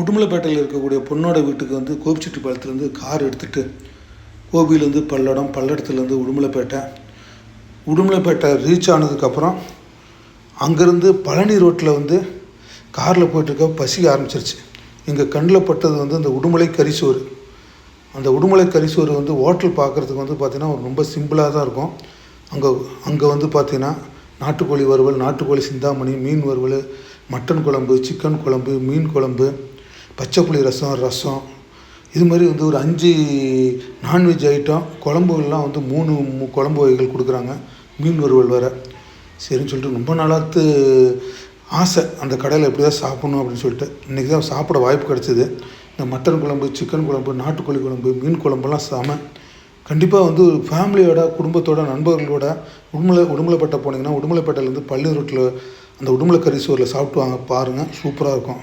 உடுமலைப்பேட்டையில் இருக்கக்கூடிய பொண்ணோட வீட்டுக்கு வந்து கோபிச்செட்டிப்பாளையத்துலேருந்து கார் எடுத்துகிட்டு கோபிலேருந்து பல்லடம், பல்லடத்துலேருந்து உடுமலைப்பேட்டை ரீச் ஆனதுக்கப்புறம் அங்கேருந்து பழனி ரோட்டில் வந்து காரில் போயிட்டுருக்க பசிக்க ஆரம்பிச்சிருச்சு. எங்கள் கண்ணில் பட்டது வந்து அந்த உடுமலை கரிசோறு. அந்த உடுமலை கரிசோறு வந்து ஹோட்டல் பார்க்குறதுக்கு வந்து பார்த்திங்கன்னா ரொம்ப சிம்பிளாக தான் இருக்கும். அங்கே வந்து பார்த்திங்கன்னா நாட்டுக்கோழி வறுவல், நாட்டுக்கோழி சிந்தாமணி, மீன் வறுவல், மட்டன் குழம்பு, சிக்கன் குழம்பு, மீன் குழம்பு, பச்சைப்புளி ரசம் இது மாதிரி வந்து ஒரு 5 நான்வெஜ் ஐட்டம், குழம்புகள்லாம் வந்து 3 குழம்பு வகைகள் கொடுக்குறாங்க. மீன் வறுவல் வேறு. சரின்னு சொல்லிட்டு ரொம்ப நாளாத்து ஆசை அந்த கடையில் எப்படியாவது சாப்பிட்ணும் அப்படின்னு சொல்லிட்டு இன்றைக்கி தான் சாப்பிட வாய்ப்பு கிடச்சிது. இந்த மட்டன் குழம்பு, சிக்கன் குழம்பு, நாட்டுக்கோழி குழம்பு, மீன் குழம்புலாம் செம. கண்டிப்பாக வந்து ஒரு ஃபேமிலியோட, குடும்பத்தோட, நண்பர்களோட உடுமலைப்பேட்டை போனீங்கன்னா உடுமலைப்பேட்டையிலேருந்து பழனி ரோட்டில் அந்த உடுமலை கரிசோரில் சாப்பிட்டு வாங்க, பாருங்கள், சூப்பராக இருக்கும்.